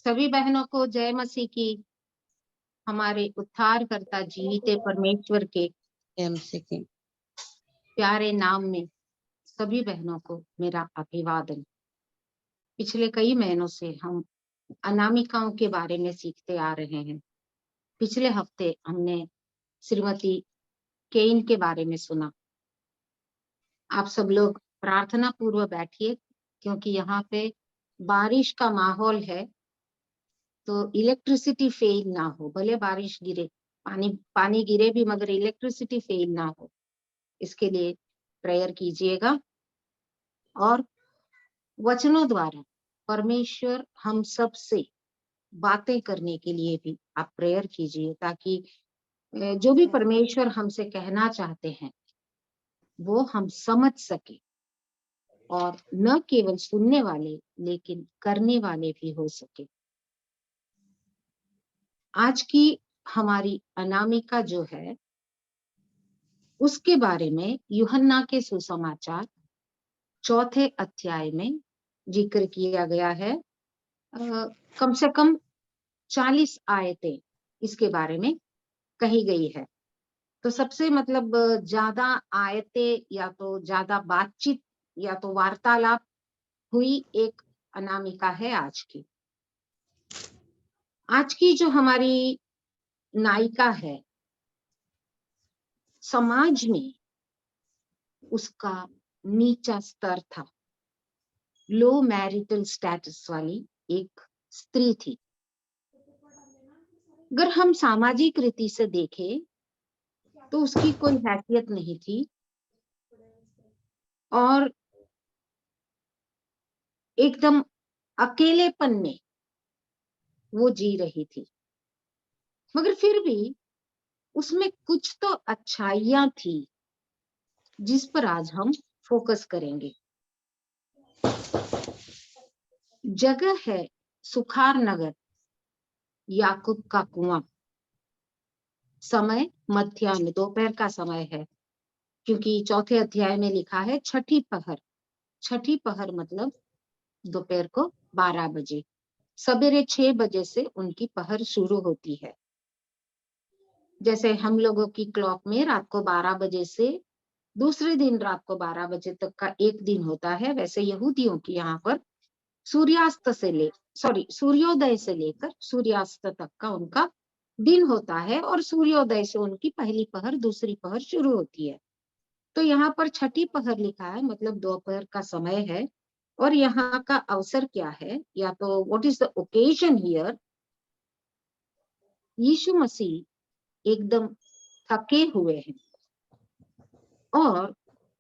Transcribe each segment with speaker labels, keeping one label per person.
Speaker 1: सभी बहनों को जय मसीह की। हमारे उद्धारकर्ता जीविते परमेश्वर के
Speaker 2: एमसी की
Speaker 1: प्यारे नाम में सभी बहनों को मेरा अभिवादन। पिछले कई महीनों से हम अनामिकाओं के बारे में सीखते आ रहे हैं। पिछले हफ्ते हमने श्रीमती केन के बारे में सुना। आप सब लोग प्रार्थना पूर्वक बैठिए, क्योंकि यहाँ पे बारिश का माहौल है, तो इलेक्ट्रिसिटी फेल ना हो। भले बारिश गिरे, पानी पानी गिरे भी, मगर इलेक्ट्रिसिटी फेल ना हो, इसके लिए प्रेयर कीजिएगा। और वचनों द्वारा परमेश्वर हम सब से बातें करने के लिए भी आप प्रेयर कीजिए, ताकि जो भी परमेश्वर हमसे कहना चाहते हैं वो हम समझ सके, और न केवल सुनने वाले लेकिन करने वाले भी हो सके। आज की हमारी अनामिका जो है, उसके बारे में यूहन्ना के सुसमाचार 4 अध्याय में जिक्र किया गया है। कम से कम 40 आयतें इसके बारे में कही गई है। तो सबसे मतलब ज्यादा आयतें या तो ज्यादा बातचीत या तो वार्तालाप हुई एक अनामिका है आज की। आज की जो हमारी नायिका है, समाज में उसका नीचा स्तर था, लो मैरिटल स्टेटस वाली एक स्त्री थी। अगर हम सामाजिक रीति से देखें तो उसकी कोई हैसियत नहीं थी, और एकदम अकेलेपन में वो जी रही थी। मगर फिर भी उसमें कुछ तो अच्छाइयां थी, जिस पर आज हम फोकस करेंगे। जगह है सुखार नगर, याकूब का कुआं। समय मध्याह्न दोपहर का समय है, क्योंकि 4 अध्याय में लिखा है छठी पहर। छठी पहर मतलब दोपहर को 12 बजे। सवेरे 6 बजे से उनकी पहर शुरू होती है। जैसे हम लोगों की क्लॉक में रात को 12 बजे से दूसरे दिन रात को 12 बजे तक का एक दिन होता है, वैसे यहूदियों की यहाँ पर सूर्योदय से लेकर सूर्यास्त तक का उनका दिन होता है, और सूर्योदय से उनकी पहली पहर दूसरी पहर शुरू होती है। तो यहाँ पर छठी पहर लिखा है, मतलब दोपहर का समय है। और यहाँ का अवसर क्या है, या तो what is the occasion here. Yeshu Masih एकदम थके हुए हैं, और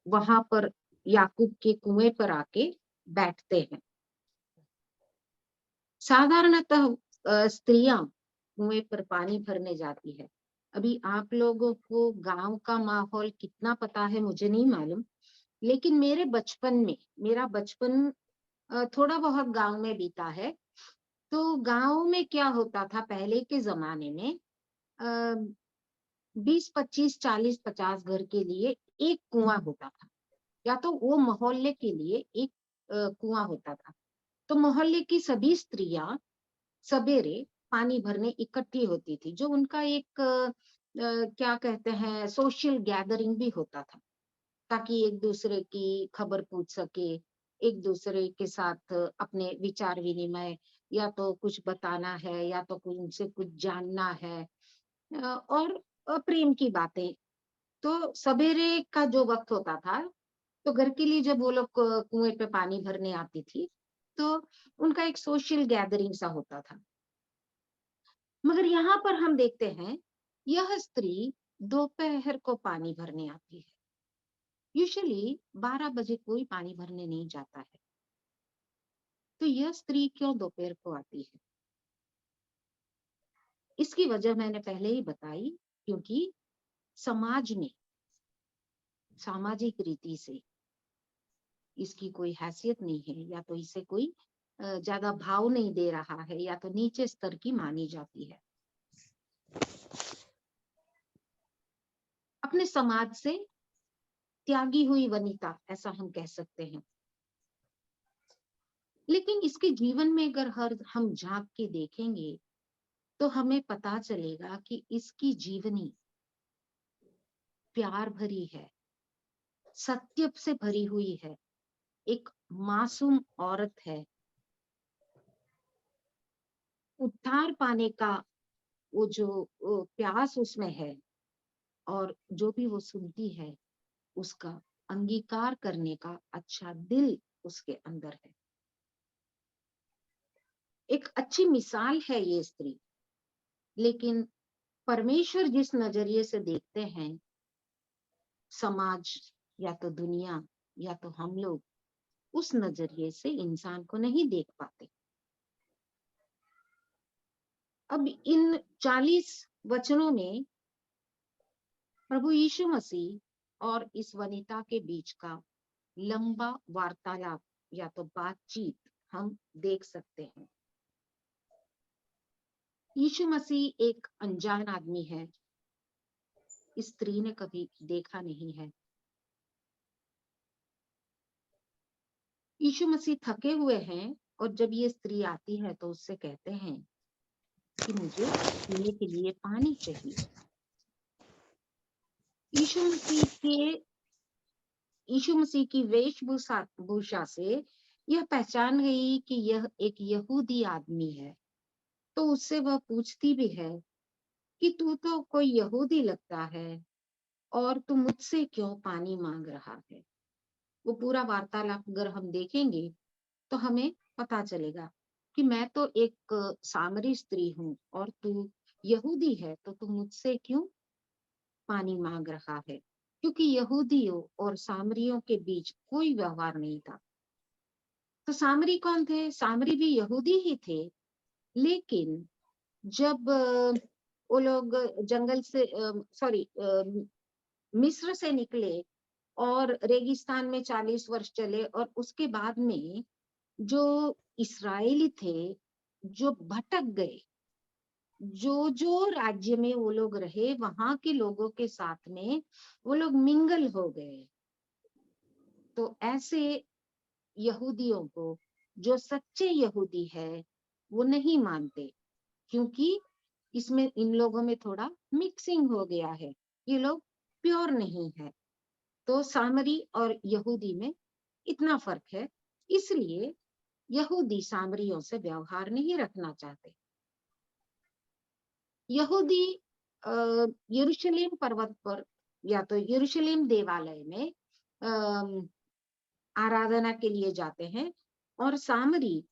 Speaker 1: वहां पर याकूब के कुएं पर आके बैठते हैं। साधारणतः स्त्रियां कुएं पर पानी भरने जाती है। अभी आप लोगों को गांव का माहौल कितना पता है मुझे नहीं मालूम, लेकिन मेरा बचपन थोड़ा बहुत गांव में बीता है। तो गांव में क्या होता था पहले के जमाने में, 20, 25, 40, 50 घर के लिए एक कुआं होता था, या तो वो मोहल्ले के लिए एक कुआं होता था। तो मोहल्ले की सभी स्त्रियां सवेरे पानी भरने इकट्ठी होती थी, जो उनका एक क्या कहते हैं सोशल गैदरिंग भी होता था, ताकि एक दूसरे की खबर पूछ सके, एक दूसरे के साथ अपने विचार विनिमय, या तो कुछ बताना है या तो उनसे कुछ जानना है, और प्रेम की बातें। तो सवेरे का जो वक्त होता था, तो घर के लिए जब वो लोग कुएं पे पानी भरने आती थी, तो उनका एक सोशल गैदरिंग सा होता था। मगर यहाँ पर हम देखते हैं यह स्त्री दोपहर को पानी भरने आती है। यूजुअली 12 बजे कोई पानी भरने नहीं जाता है, तो यह स्त्री क्यों दोपहर को आती है? इसकी वजह मैंने पहले ही बताई, क्योंकि समाज में सामाजिक रीति से इसकी कोई हैसियत नहीं है, या तो इसे कोई ज्यादा भाव नहीं दे रहा है, या तो नीचे स्तर की मानी जाती है। अपने समाज से त्यागी हुई वनिता, ऐसा हम कह सकते हैं। लेकिन इसके जीवन में अगर हर हम झांक के देखेंगे तो हमें पता चलेगा कि इसकी जीवनी प्यार भरी है, सत्य से भरी हुई है, एक मासूम औरत है। उद्धार पाने का वो प्यास उसमें है, और जो भी वो सुनती है उसका अंगीकार करने का अच्छा दिल उसके अंदर है। एक अच्छी मिसाल है ये स्त्री। लेकिन परमेश्वर जिस नजरिए से देखते हैं, समाज या तो दुनिया या तो हम लोग उस नजरिए से इंसान को नहीं देख पाते। अब इन 40 वचनों में प्रभु यीशु मसीह और इस वनिता के बीच का लंबा वार्तालाप या तो बातचीत हम देख सकते हैं। यीशु मसीह एक अनजान आदमी है, इस स्त्री ने कभी देखा नहीं है। यीशु मसीह थके हुए हैं, और जब ये स्त्री आती है तो उससे कहते हैं कि मुझे पीने के लिए पानी चाहिए। यीशु मसीह के यीशु मसीह की वेशभूषा भूषा से यह पहचान गई कि यह एक यहूदी आदमी है। तो उससे वह पूछती भी है कि तू तो कोई यहूदी लगता है, और तू मुझसे क्यों पानी मांग रहा है। वो पूरा वार्तालाप अगर हम देखेंगे तो हमें पता चलेगा कि मैं तो एक सामरी स्त्री हूँ, और तू यहूदी है, तो तू मुझसे क्यों पानी मांग रहा है। क्योंकि यहूदियों और सामरियों के बीच कोई व्यवहार नहीं था। तो सामरी कौन थे? सामरी भी यहूदी ही थे। लेकिन जब वो लोग जंगल से सॉरी मिस्र से निकले और रेगिस्तान में 40 वर्ष चले, और उसके बाद में जो इस्राएली थे, जो भटक गए, जो जो राज्य में वो लोग रहे वहां के लोगों के साथ में वो लोग मिंगल हो गए। तो ऐसे यहूदियों को, जो सच्चे यहूदी है, वो नहीं मानते, क्योंकि इसमें इन लोगों में थोड़ा मिक्सिंग हो गया है, ये लोग प्योर नहीं है। तो सामरी और यहूदी में इतना फर्क है, इसलिए यहूदी सामरियों से व्यवहार नहीं रखना चाहते। यहूदी यरूशलेम पर्वत पर या तो यरूशलेम देवालय में अम, आराधना के लिए जाते हैं, और सामरी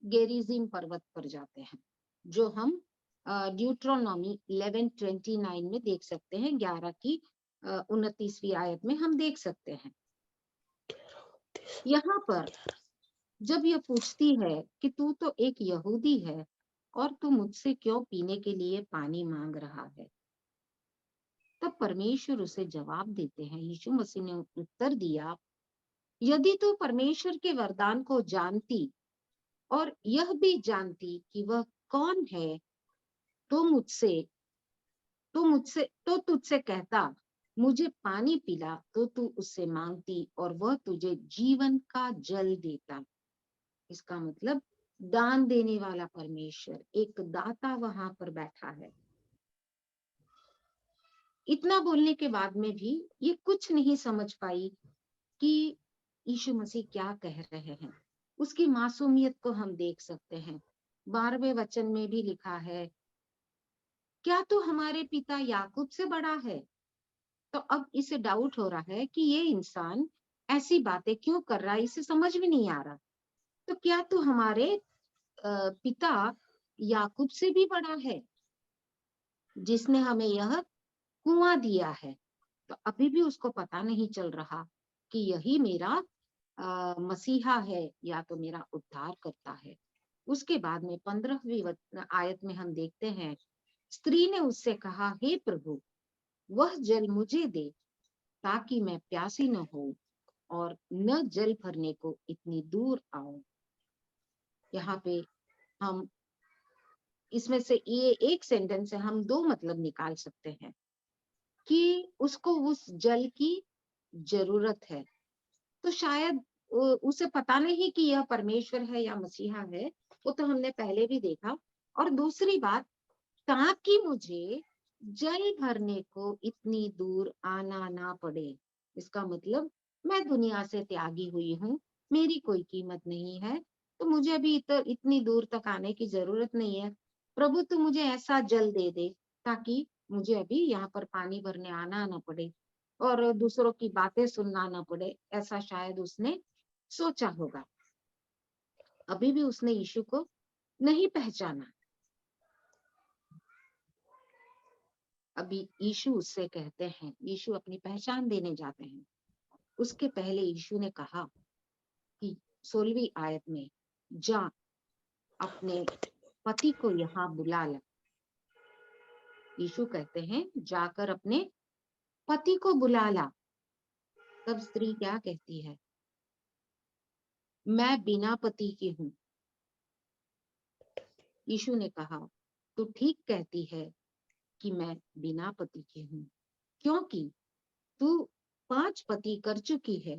Speaker 1: गेरिजिम पर्वत पर जाते हैं, जो हम ड्यूट्रोनॉमी 11:29 में देख सकते हैं। 11 की 29वीं आयत में हम देख सकते हैं। यहाँ पर जब ये पूछती है कि तू तो एक यहूदी है, और तू मुझसे क्यों पीने के लिए पानी मांग रहा है, तब परमेश्वर उसे जवाब देते हैं। यीशु मसीह ने उत्तर दिया, यदि तू परमेश्वर के वरदान को जानती और यह भी जानती कि वह कौन है, तो तो तुझसे कहता, मुझे पानी पिला, तो तू उससे मांगती और वह तुझे जीवन का जल देता। इसका मतलब दान देने वाला परमेश्वर, एक दाता वहां पर बैठा है। इतना बोलने के बाद में भी ये कुछ नहीं समझ पाई कि यीशु मसीह क्या कह रहे हैं। उसकी मासूमियत को हम देख सकते हैं। 12वें वचन में भी लिखा है, क्या तू हमारे पिता याकूब से बड़ा है? तो अब इसे डाउट हो रहा है कि ये इंसान ऐसी बातें क्यों कर रहा है, इसे समझ में नहीं आ रहा। तो क्या तू हमारे पिता याकूब से भी बड़ा है, जिसने हमें यह कुआं दिया है? तो अभी भी उसको पता नहीं चल रहा कि यही मेरा मसीहा है या तो मेरा उद्धार करता है। उसके बाद में 15वीं आयत में हम देखते हैं, स्त्री ने उससे कहा, हे प्रभु, वह जल मुझे दे, ताकि मैं प्यासी न हो और न जल भरने को इतनी दूर आऊं। यहाँ पे हम इसमें से ये एक सेंटेंस से हम दो मतलब निकाल सकते हैं कि उसको उस जल की जरूरत है। तो शायद उसे पता नहीं कि यह परमेश्वर है या मसीहा है, वो तो हमने पहले भी देखा। और दूसरी बात, ताकि मुझे जल भरने को इतनी दूर आना ना पड़े। इसका मतलब मैं दुनिया से त्यागी हुई हूँ, मेरी कोई कीमत नहीं है, तो मुझे अभी इतनी दूर तक आने की जरूरत नहीं है। प्रभु तू मुझे ऐसा जल दे दे ताकि मुझे अभी यहाँ पर पानी भरने आना ना पड़े और दूसरों की बातें सुनना ना पड़े। ऐसा शायद उसने सोचा होगा। अभी भी उसने यीशु को नहीं पहचाना। अभी यीशु उससे कहते हैं, यीशु अपनी पहचान देने जाते हैं। उसके पहले यीशु ने कहा कि 16वीं आयत में, जा अपने पति को यहाँ बुला ला। यीशु कहते हैं जाकर अपने पति को बुला ला। तब स्त्री क्या कहती है? मैं बिना पति की हूँ। यीशु ने कहा, तू ठीक कहती है कि मैं बिना पति की हूँ, क्योंकि तू 5 पति कर चुकी है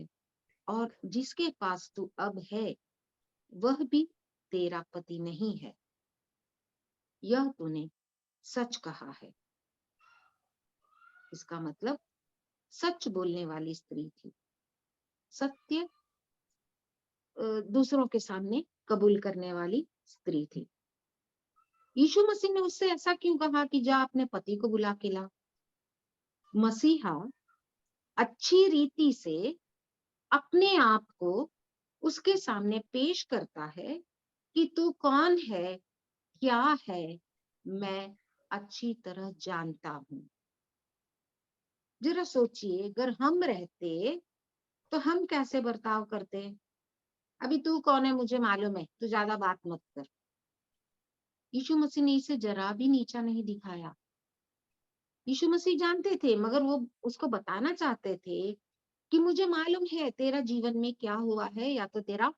Speaker 1: और जिसके पास तू अब है वह भी तेरा पति नहीं है। यह तूने सच कहा है। इसका मतलब सच बोलने वाली स्त्री थी, सत्य दूसरों के सामने कबूल करने वाली स्त्री थी। यीशु मसीह ने उससे ऐसा क्यों कहा कि जा अपने पति को बुला के ला? मसीहा अच्छी रीति से अपने आप को उसके सामने पेश करता है कि तू कौन है, क्या है, मैं अच्छी तरह जानता हूं। जरा सोचिए, अगर हम रहते तो हम कैसे बर्ताव करते? अभी तू कौन है मुझे मालूम है, तू ज्यादा बात मत कर। यीशु मसीह ने इसे जरा भी नीचा नहीं दिखाया। यीशु मसीह जानते थे, मगर वो उसको बताना चाहते थे कि मुझे मालूम है तेरा जीवन में क्या हुआ है, या तो तेरा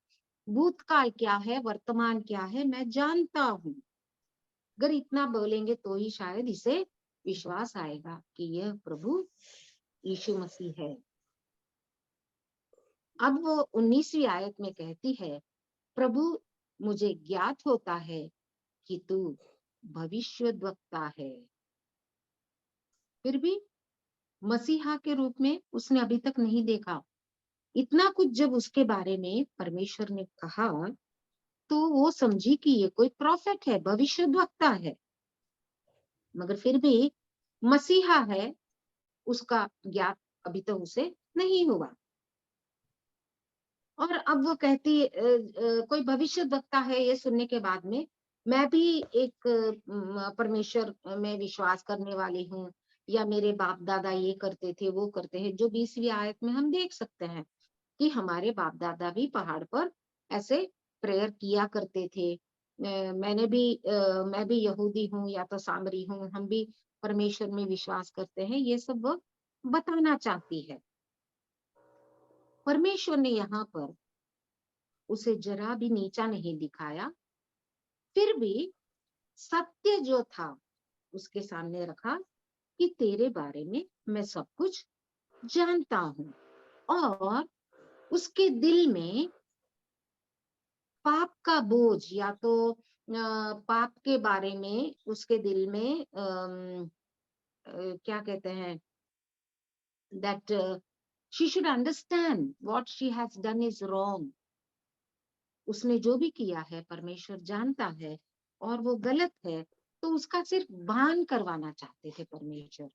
Speaker 1: भूतकाल क्या है, वर्तमान क्या है, मैं जानता हूँ। अगर इतना बोलेंगे तो ही शायद इसे विश्वास आएगा कि यह प्रभु यीशु मसीह है। अब वो 19वीं आयत में कहती है, प्रभु मुझे ज्ञात होता है कि तू भविष्यद्वक्ता है। फिर भी मसीहा के रूप में उसने अभी तक नहीं देखा। इतना कुछ जब उसके बारे में परमेश्वर ने कहा तो वो समझी कि ये कोई प्रॉफिट है, भविष्यद्वक्ता है, मगर फिर भी मसीहा है उसका ज्ञात अभी तक उसे नहीं हुआ। और अब वो कहती कोई भविष्यद्वक्ता है, ये सुनने के बाद में मैं भी एक परमेश्वर में विश्वास करने वाली हूँ, या मेरे बाप दादा ये करते थे वो करते हैं। जो 20वीं आयत में हम देख सकते हैं कि हमारे बाप दादा भी पहाड़ पर ऐसे प्रेयर किया करते थे। मैं भी यहूदी हूँ या तो सामरी हूँ, हम भी परमेश्वर में विश्वास करते हैं, ये सब वो बताना चाहती है। परमेश्वर ने यहाँ पर उसे जरा भी नीचा नहीं दिखाया, फिर भी सत्य जो था उसके सामने रखा कि तेरे बारे में मैं सब कुछ जानता हूँ। और उसके दिल में पाप का बोझ, या तो पाप के बारे में उसके दिल में क्या कहते हैं, that she should understand what she has done is wrong. उसने जो भी किया है परमेश्वर जानता है और वो गलत है, तो उसका सिर्फ भान करवाना चाहते थे परमेश्वर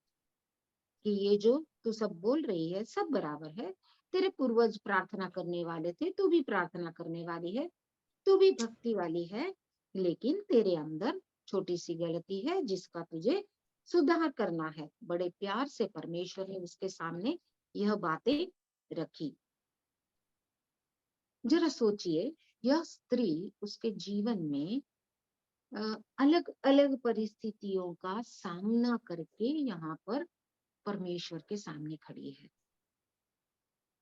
Speaker 1: कि ये जो तू सब बोल रही है सब बराबर है। तेरे पूर्वज प्रार्थना करने वाले थे, तू भी प्रार्थना करने वाली है, तू भी भक्ति वाली है, लेकिन तेरे अंदर छोटी सी गलती है जिसका तुझे सुधार करना है। बड़े प्यार से परमेश्वर ने उसके सामने यह बातें रखी। जरा सोचिए, यह स्त्री उसके जीवन में अलग अलग परिस्थितियों का सामना करके यहाँ पर परमेश्वर के सामने खड़ी है।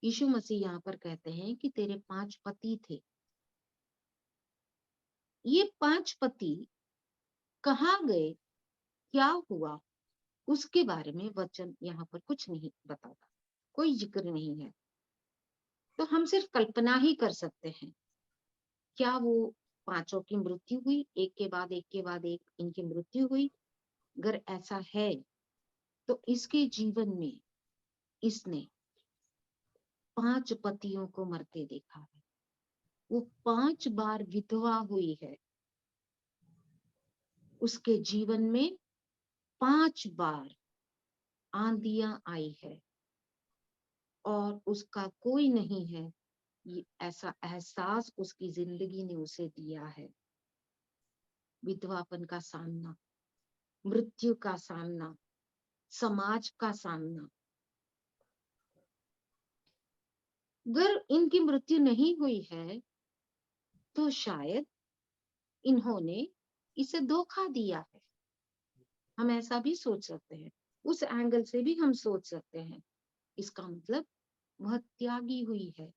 Speaker 1: यीशु मसीह यहाँ पर कहते हैं कि तेरे 5 पति थे। ये 5 पति कहाँ गए, क्या हुआ, उसके बारे में वचन यहाँ पर कुछ नहीं बताता, कोई जिक्र नहीं है। तो हम सिर्फ कल्पना ही कर सकते हैं, क्या वो पांचों की मृत्यु हुई, एक के बाद एक के बाद एक इनकी मृत्यु हुई? अगर ऐसा है तो इसके जीवन में इसने 5 पतियों को मरते देखा है, वो 5 बार विधवा हुई है, उसके जीवन में 5 बार आंधियां आई है, और उसका कोई नहीं है, ये ऐसा एहसास उसकी जिंदगी ने उसे दिया है। विधवापन का सामना, मृत्यु का सामना, समाज का सामना। अगर इनकी मृत्यु नहीं हुई है तो शायद इन्होंने इसे धोखा दिया है। हम ऐसा भी सोच सकते हैं, उस एंगल से भी हम सोच सकते हैं। इसका मतलब वह त्यागी हुई है।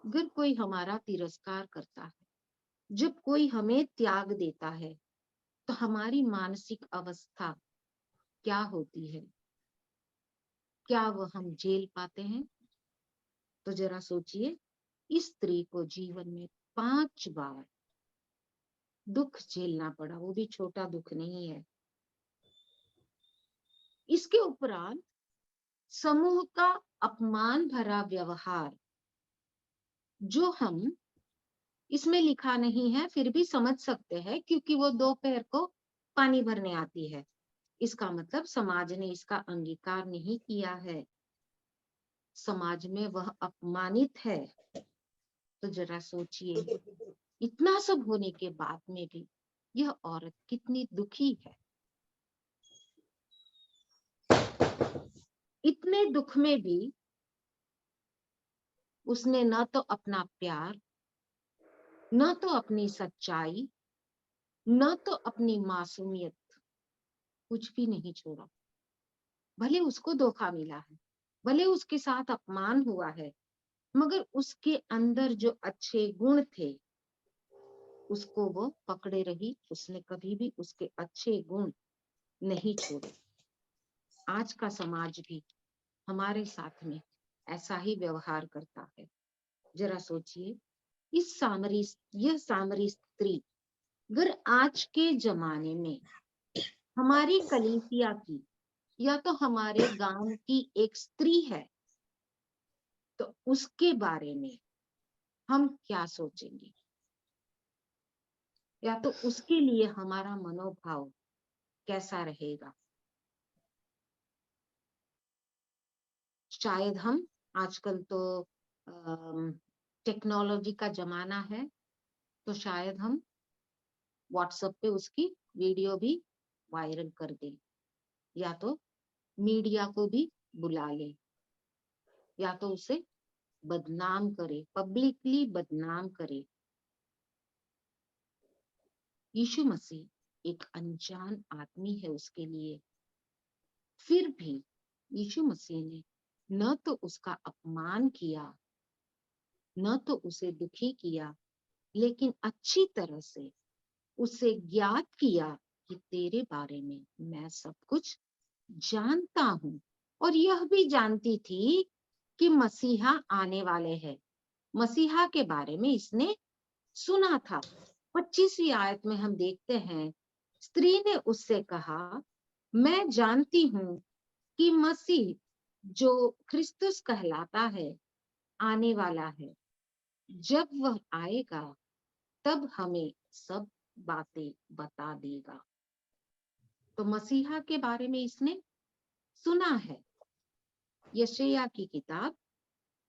Speaker 1: अगर कोई हमारा तिरस्कार करता है, जब कोई हमें त्याग देता है, तो हमारी मानसिक अवस्था क्या होती है? क्या वह हम झेल पाते हैं? तो जरा सोचिए, इस स्त्री को जीवन में 5 बार दुख झेलना पड़ा, वो भी छोटा दुख नहीं है। इसके उपरांत समूह का अपमान भरा व्यवहार, जो हम इसमें लिखा नहीं है फिर भी समझ सकते हैं, क्योंकि वो दोपहर को पानी भरने आती है। इसका मतलब समाज ने इसका अंगीकार नहीं किया है, समाज में वह अपमानित है। तो जरा सोचिए, इतना सब होने के बाद में भी यह औरत कितनी दुखी है। इतने दुख में भी उसने न तो अपना प्यार, न तो अपनी सच्चाई, न तो अपनी मासूमियत, कुछ भी नहीं छोड़ा। भले उसको धोखा मिला है, भले उसके साथ अपमान हुआ है, मगर उसके अंदर जो अच्छे गुण थे उसको वो पकड़े रही। उसने कभी भी उसके अच्छे गुण नहीं छोड़े। आज का समाज भी हमारे साथ में ऐसा ही व्यवहार करता है। जरा सोचिए, यह सामरी स्त्री अगर आज के जमाने में हमारी कलीसिया की या तो हमारे गांव की एक स्त्री है, तो उसके बारे में हम क्या सोचेंगे, या तो उसके लिए हमारा मनोभाव कैसा रहेगा? शायद हम, आजकल तो टेक्नोलॉजी का जमाना है, तो शायद हम व्हाट्सएप पे उसकी वीडियो भी वायरल कर दें, या तो मीडिया को भी बुला ले, या तो उसे बदनाम करे, पब्लिकली बदनाम करे। यीशु मसीह एक अनजान आदमी है उसके लिए, फिर भी यीशु मसीह ने न तो उसका अपमान किया, न तो उसे दुखी किया, लेकिन अच्छी तरह से उसे ज्ञात किया कि तेरे बारे में मैं सब कुछ जानता हूं। और यह भी जानती थी कि मसीहा आने वाले हैं। मसीहा के बारे में इसने सुना था। 25वीं आयत में हम देखते हैं, स्त्री ने उससे कहा, मैं जानती हूं कि मसीह जो क्रिस्तुस कहलाता है आने वाला है। जब वह आएगा तब हमें सब बातें बता देगा। तो मसीहा के बारे में इसने सुना है। यशायाह की किताब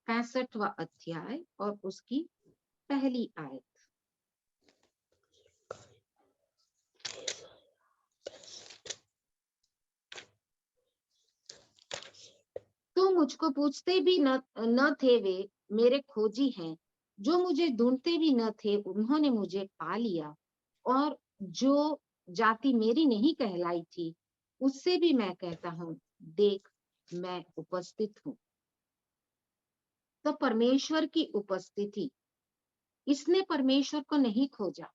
Speaker 1: 65वां अध्याय और उसकी पहली आयत। तो मुझको पूछते भी न थे, वे मेरे खोजी हैं। जो मुझे ढूंढते भी न थे, उन्होंने मुझे पा लिया। और जो जाति मेरी नहीं कहलाई थी, उससे भी मैं कहता हूँ, देख मैं उपस्थित हूँ। तो परमेश्वर की उपस्थिति, इसने परमेश्वर को नहीं खोजा,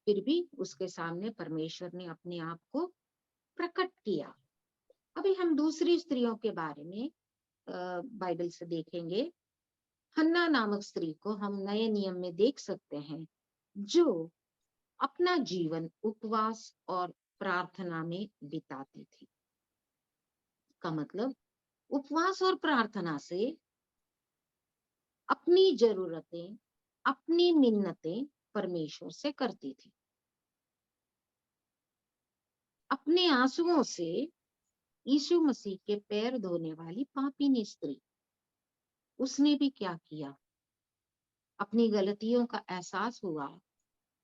Speaker 1: फिर भी उसके सामने परमेश्वर ने अपने आप को प्रकट किया। अभी हम दूसरी स्त्रियों के बारे में बाइबल से देखेंगे, हन्ना नामक स्त्री को हम नए नियम में देख सकते हैं, जो अपना जीवन उपवास और प्रार्थना में बिताती थी। का मतलब उपवास और प्रार्थना से अपनी जरूरतें, अपनी मिन्नतें परमेश्वर से करती थी। अपने आंसुओं से यीशु मसीह के पैर धोने वाली पापीनी स्त्री, उसने भी क्या किया? अपनी गलतियों का एहसास हुआ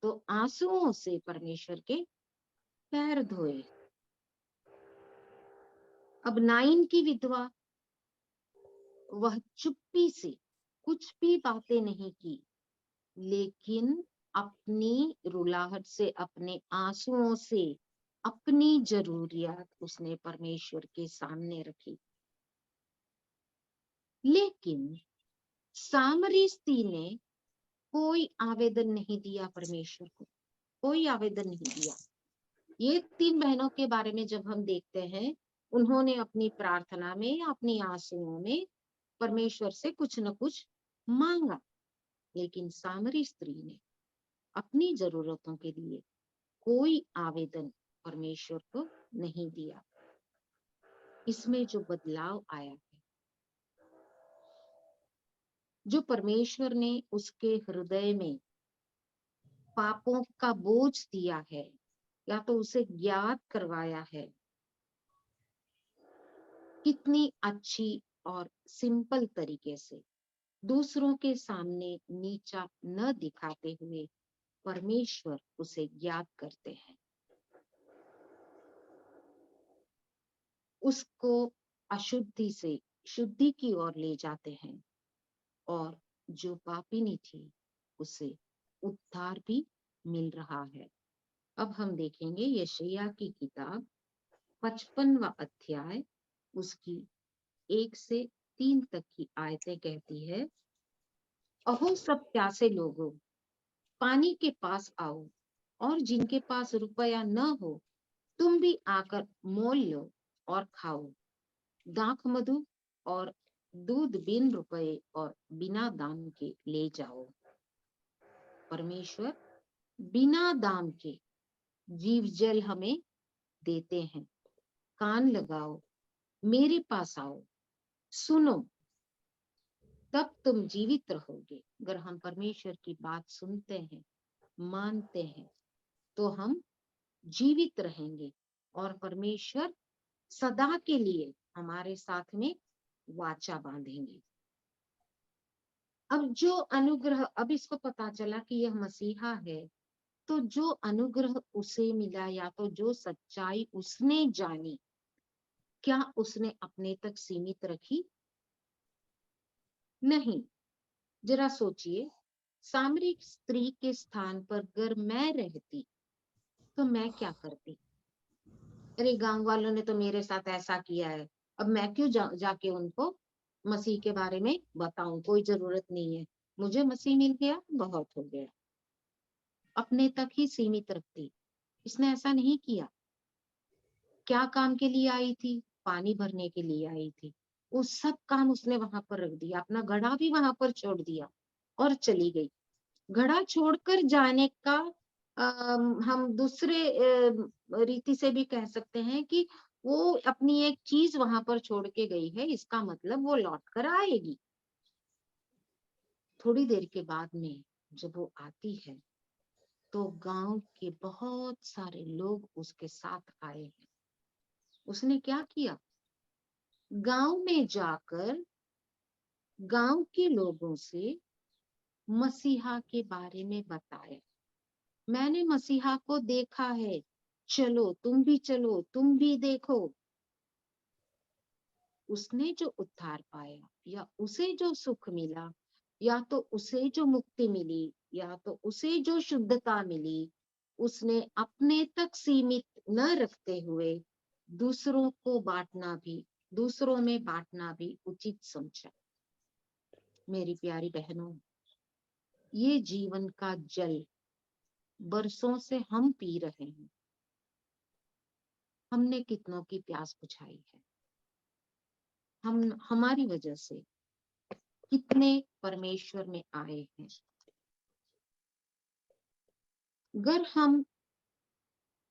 Speaker 1: तो आंसुओं से परमेश्वर के पैर धोए। अब नाइन की विधवा, वह चुप्पी से कुछ भी बातें नहीं की, लेकिन अपनी रुलाहट से, अपने आंसुओं से अपनी जरूरियात उसने परमेश्वर के सामने रखी। लेकिन सामरी स्त्री ने कोई आवेदन नहीं दिया परमेश्वर को, कोई आवेदन नहीं दिया। ये तीन बहनों के बारे में जब हम देखते हैं, उन्होंने अपनी प्रार्थना में या अपनी आंसुओं में परमेश्वर से कुछ न कुछ मांगा, लेकिन सामरी स्त्री ने अपनी जरूरतों के लिए कोई आवेदन परमेश्वर को नहीं दिया। इसमें जो बदलाव आया है, जो परमेश्वर ने उसके हृदय में पापों का बोझ दिया है, या तो उसे ज्ञात करवाया है, कितनी अच्छी और सिंपल तरीके से, दूसरों के सामने नीचा न दिखाते हुए परमेश्वर उसे ज्ञात करते हैं, उसको अशुद्धि से शुद्धि की ओर ले जाते हैं, और जो पापिनी थी उसे उद्धार भी मिल रहा है। अब हम देखेंगे यशायाह की किताब 55वां अध्याय, उसकी 1 से 3 तक की आयतें कहती है, अहो सब प्यासे लोगों, पानी के पास आओ, और जिनके पास रुपया न हो, तुम भी आकर मोल लो और खाओ। दाख मधु और दूध बिन रुपए और बिना दाम के ले जाओ। परमेश्वर बिना दाम के जीव जल हमें देते हैं। कान लगाओ, मेरे पास आओ, सुनो, तब तुम जीवित रहोगे। अगर हम परमेश्वर की बात सुनते हैं, मानते हैं, तो हम जीवित रहेंगे, और परमेश्वर सदा के लिए हमारे साथ में वाचा बांधेंगे। अब जो अनुग्रह, अब इसको पता चला कि यह मसीहा है, तो जो अनुग्रह उसे मिला, या तो जो सच्चाई उसने जानी, क्या उसने अपने तक सीमित रखी? नहीं। जरा सोचिए, सामरिक स्त्री के स्थान पर अगर मैं रहती तो मैं क्या करती? अरे गांव वालों ने तो मेरे साथ ऐसा किया है, अब मैं क्यों जाके उनको मसीह के बारे में बताऊं? कोई जरूरत नहीं है, मुझे मसीह मिल गया, बहुत हो गया। अपने तक ही सीमित रखती। इसने ऐसा नहीं किया। क्या काम के लिए आई थी? पानी भरने के लिए आई थी। वो सब काम उसने वहां पर रख दिया, अपना घड़ा भी वहां पर छोड़ दिया और चली गई। घड़ा छोड़कर जाने का हम दूसरे रीति से भी कह सकते हैं कि वो अपनी एक चीज वहां पर छोड़ के गई है, इसका मतलब वो लौट कर आएगी। थोड़ी देर के बाद में जब वो आती है, तो गांव के बहुत सारे लोग उसके साथ आए हैं। उसने क्या किया? गांव में जाकर गांव के लोगों से मसीहा के बारे में बताया, मैंने मसीहा को देखा है, चलो तुम भी चलो, तुम भी देखो। उसने जो उद्धार पाया, या उसे जो सुख मिला, या तो उसे जो मुक्ति मिली, या तो उसे जो शुद्धता मिली, उसने अपने तक सीमित न रखते हुए दूसरों को बांटना भी, दूसरों में बांटना भी उचित समझा। मेरी प्यारी बहनों, ये जीवन का जल बरसों से हम पी रहे हैं, हमने कितनों की प्यास बुझाई है? हमारी वजह से कितने परमेश्वर में आए हैं। अगर हम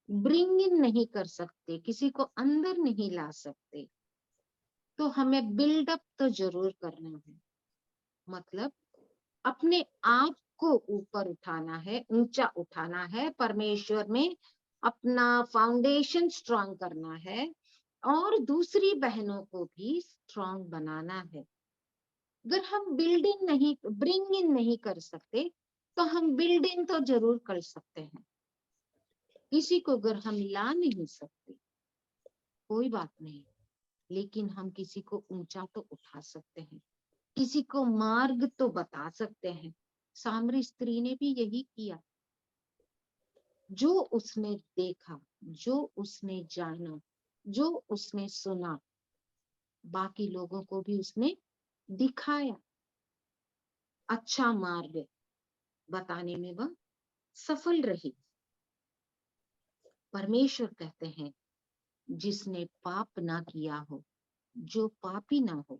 Speaker 1: ब्रिंग इन नहीं कर सकते, किसी को अंदर नहीं ला सकते, तो हमें बिल्डअप तो जरूर करना है। मतलब अपने आप को ऊपर उठाना है, ऊंचा उठाना है, परमेश्वर में अपना फाउंडेशन स्ट्रांग करना है और दूसरी बहनों को भी स्ट्रांग बनाना है। अगर हम ब्रिंग इन नहीं कर सकते, तो हम बिल्ड इन तो जरूर कर सकते हैं। किसी को अगर हम ला नहीं सकते कोई बात नहीं, लेकिन हम किसी को ऊंचा तो उठा सकते हैं, किसी को मार्ग तो बता सकते हैं। सामरी स्त्री ने भी यही किया। जो उसने देखा, जो उसने जाना, जो उसने सुना, बाकी लोगों को भी उसने दिखाया। अच्छा मार्ग बताने में वह सफल रही। परमेश्वर कहते हैं जिसने पाप ना किया हो, जो पापी ना हो,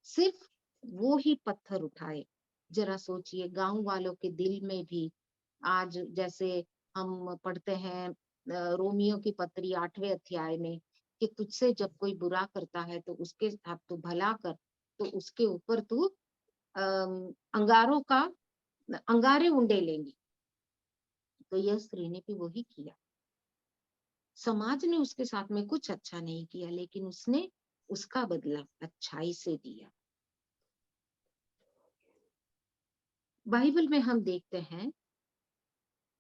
Speaker 1: सिर्फ वो ही पत्थर उठाए। जरा सोचिए, गांव वालों के दिल में भी आज जैसे हम पढ़ते हैं रोमियो की पत्री 8वें अध्याय में कि तुझसे जब कोई बुरा करता है तो उसके साथ तू भला कर, तो उसके ऊपर तू अंगारे उंडे लेंगी। तो यह स्त्री ने भी वही किया। समाज ने उसके साथ में कुछ अच्छा नहीं किया, लेकिन उसने उसका बदला अच्छाई से दिया। बाइबल में हम देखते हैं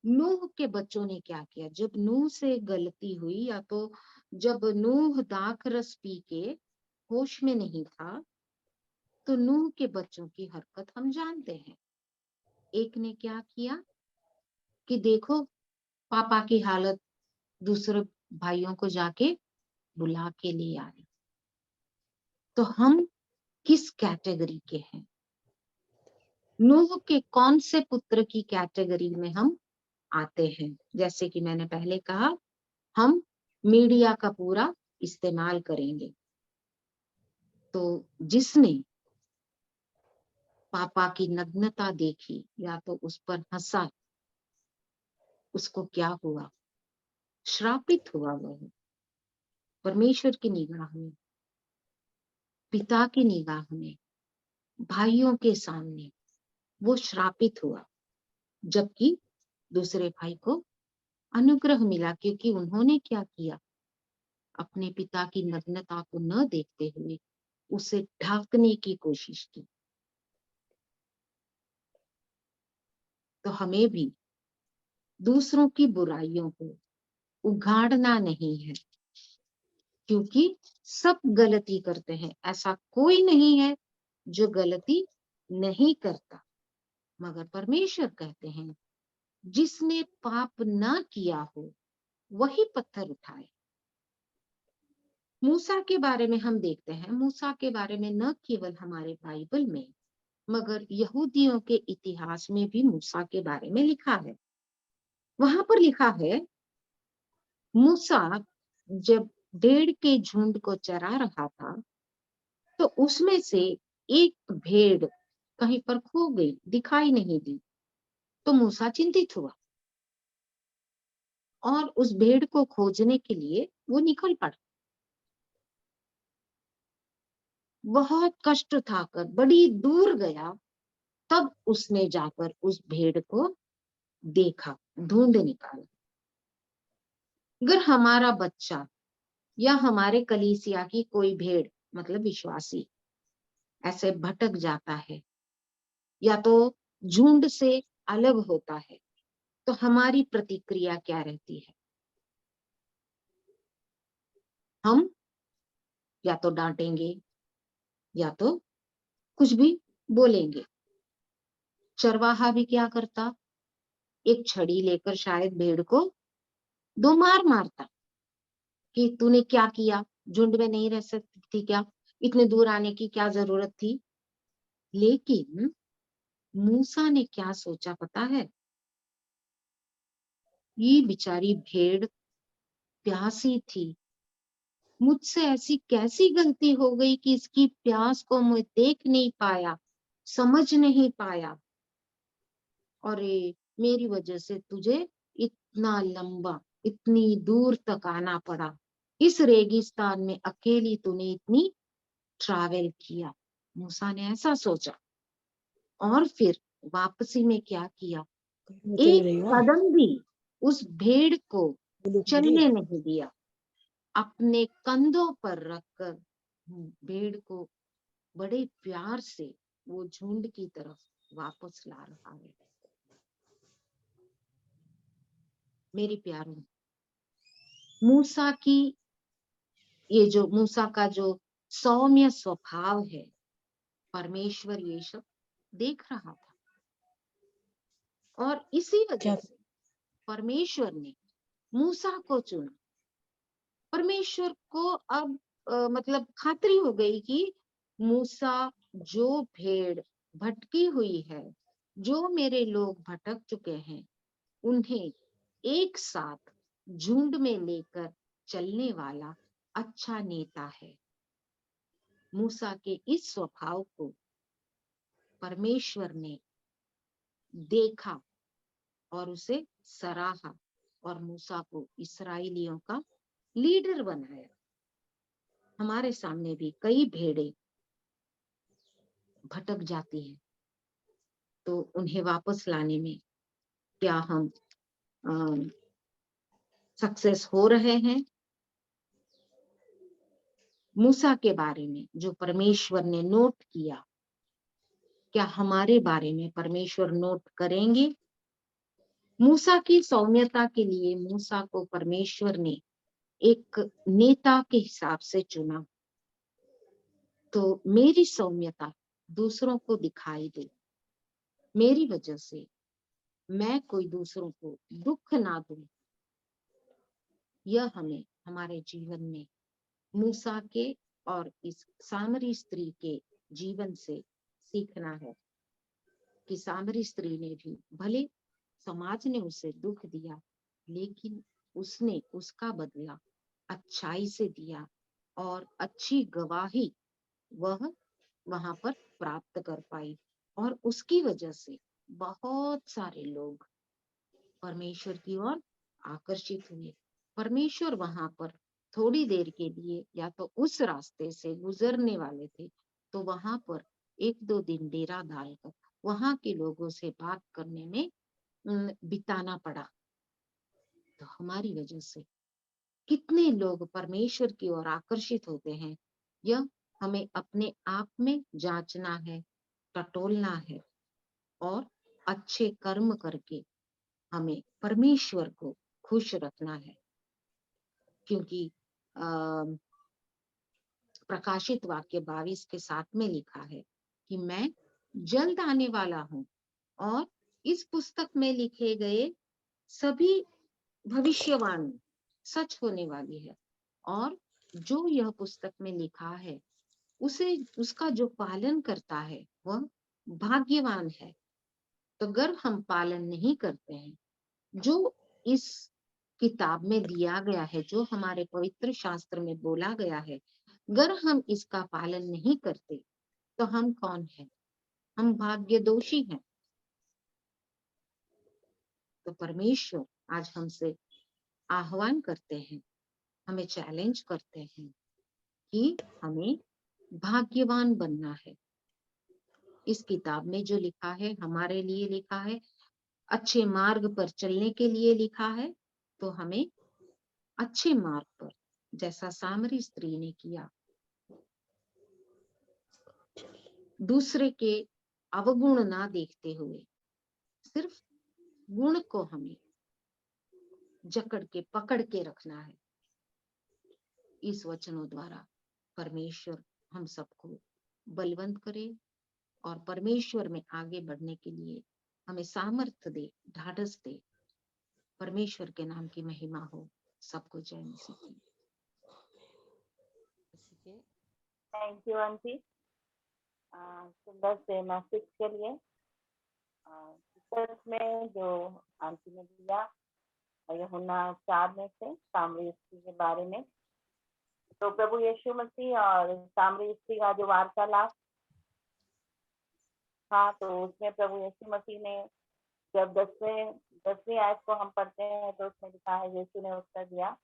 Speaker 1: नूह के बच्चों ने क्या किया। जब नूह से गलती हुई, या तो जब नूह दाखरस पी के होश में नहीं था, तो नूह के बच्चों की हरकत हम जानते हैं। एक ने क्या किया कि देखो पापा की हालत, दूसरे भाइयों को जाके बुला के ले आए। तो हम किस कैटेगरी के हैं? नूह के कौन से पुत्र की कैटेगरी में हम आते हैं? जैसे कि मैंने पहले कहा, हम मीडिया का पूरा इस्तेमाल करेंगे। तो जिसने पापा की नग्नता देखी या तो उस पर हंसा, उसको क्या हुआ? श्रापित हुआ वह। परमेश्वर की निगाह में, पिता की निगाह में, भाइयों के सामने वो श्रापित हुआ। जबकि दूसरे भाई को अनुग्रह मिला, क्योंकि उन्होंने क्या किया? अपने पिता की नग्नता को न देखते हुए उसे ढकने की कोशिश की। तो हमें भी दूसरों की बुराइयों को उघाड़ना नहीं है, क्योंकि सब गलती करते हैं। ऐसा कोई नहीं है जो गलती नहीं करता। मगर परमेश्वर कहते हैं जिसने पाप ना किया हो वही पत्थर उठाए। मूसा के बारे में हम देखते हैं। मूसा के बारे में न केवल हमारे बाइबल में, मगर यहूदियों के इतिहास में भी मूसा के बारे में लिखा है। वहां पर लिखा है, मूसा जब भेड़ के झुंड को चरा रहा था, तो उसमें से एक भेड़ कहीं पर खो गई, दिखाई नहीं दी। तो मूसा चिंतित हुआ और उस भेड़ को खोजने के लिए वो निकल पड़ा। बहुत कष्ट उठाकर बड़ी दूर गया, तब उसने जाकर उस भेड़ को देखा, ढूंढ निकाला। अगर हमारा बच्चा या हमारे कलीसिया की कोई भेड़, मतलब विश्वासी, ऐसे भटक जाता है या तो झुंड से अलग होता है, तो हमारी प्रतिक्रिया क्या रहती है? हम या तो डांटेंगे या तो कुछ भी बोलेंगे। चरवाहा भी क्या करता? एक छड़ी लेकर शायद भेड़ को दो मार मारता कि तूने क्या किया, झुंड में नहीं रह सकती थी क्या, इतने दूर आने की क्या जरूरत थी? लेकिन मूसा ने क्या सोचा पता है? ये बेचारी भेड़ प्यासी थी, मुझसे ऐसी कैसी गलती हो गई कि इसकी प्यास को मैं देख नहीं पाया, समझ नहीं पाया, और मेरी वजह से तुझे इतना लंबा, इतनी दूर तक आना पड़ा। इस रेगिस्तान में अकेली तूने इतनी ट्रैवल किया। मूसा ने ऐसा सोचा, और फिर वापसी में क्या किया,
Speaker 2: चल
Speaker 1: एक
Speaker 2: रही हो
Speaker 1: कदम भी उस भेड़ को
Speaker 2: जी।
Speaker 1: चलने नहीं दिया। अपने कंधों पर रखकर भेड़ को बड़े प्यार से वो झुंड की तरफ वापस ला रहा है। मेरी प्यारों, मूसा की मूसा का जो सौम्य स्वभाव है, परमेश्वर ये सब देख रहा था, और इसी वजह
Speaker 2: क्या
Speaker 1: से परमेश्वर ने मूसा को चुना। परमेश्वर को अब मतलब खातरी हो गई कि मूसा, जो भेड़ भटकी हुई है, जो मेरे लोग भटक चुके हैं, उन्हें एक साथ झुंड में लेकर चलने वाला अच्छा नेता है। मूसा के इस स्वभाव को परमेश्वर ने देखा और उसे सराहा, और मूसा को इस्राएलियों का लीडर बनाया। हमारे सामने भी कई भेड़ें भटक जाती हैं, तो उन्हें वापस लाने में क्या हम सक्सेस हो रहे हैं? मूसा के बारे में जो परमेश्वर ने नोट किया, क्या हमारे बारे में परमेश्वर नोट करेंगे? मूसा की सौम्यता के लिए मूसा को परमेश्वर ने एक नेता के हिसाब से चुना, तो मेरी सौम्यता दूसरों को दिखाई दे, मेरी वजह से मैं कोई दूसरों को दुख ना दूं। यह हमें हमारे जीवन में मूसा के और इस सामरी स्त्री के जीवन से सीखना है, कि सामरी स्त्री ने भी, भले समाज ने उसे दुख दिया, लेकिन उसने उसका बदला अच्छाई से दिया, और अच्छी गवाही वह वहां पर प्राप्त कर पाई, और उसकी वजह से बहुत सारे लोग परमेश्वर की ओर आकर्षित हुए। परमेश्वर वहां पर थोड़ी देर के लिए या तो उस रास्ते से गुजरने वाले थे, तो वहां पर एक दो दिन डेरा डालकर वहां के लोगों से बात करने में बिताना पड़ा। तो हमारी वजह से कितने लोग परमेश्वर की ओर आकर्षित होते हैं, यह हमें अपने आप में जांचना है, टटोलना है, और अच्छे कर्म करके हमें परमेश्वर को खुश रखना है। क्योंकि प्रकाशित वाक्य 22 के 7 में लिखा है कि मैं जल्द आने वाला हूँ, और इस पुस्तक में लिखे गए सभी भविष्यवाणी सच होने वाली है, और जो यह पुस्तक में लिखा है उसे, उसका जो पालन करता है वह भाग्यवान है। तो अगर हम पालन नहीं करते हैं, जो इस किताब में दिया गया है, जो हमारे पवित्र शास्त्र में बोला गया है, अगर हम इसका पालन नहीं करते, तो हम कौन हैं? हम भाग्य दोषी हैं। तो परमेश्वर आज हमसे आह्वान करते हैं, हमें चैलेंज करते हैं कि हमें भाग्यवान बनना है। इस किताब में जो लिखा है हमारे लिए लिखा है, अच्छे मार्ग पर चलने के लिए लिखा है, तो हमें अच्छे मार्ग पर, जैसा सामरी स्त्री ने किया, दूसरे के अवगुण ना देखते हुए सिर्फ गुण को हमें जकड़ के पकड़ के रखना है। इस वचनों द्वारा परमेश्वर हम सबको बलवंत करे, और परमेश्वर में आगे बढ़ने के लिए हमें सामर्थ्य दे, ढाढ़स दे। परमेश्वर के नाम की महिमा हो। सबको जय मसीह की।
Speaker 3: थैंक यू आंटी, सुंदर से मैसेज के लिए। सच में जो आंटी ने दिया यूहन्ना 4 में से सामरी स्त्री के बारे में, तो प्रभु यीशु मसीह और सामरी स्त्री का जो वार्तालाप था, तो उसमें प्रभु यीशु मसीह ने जब 10वीं आयत को हम पढ़ते हैं तो उसमें लिखा है, यीशु ने उत्तर दिया,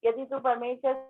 Speaker 3: यदि तू परमेश्वर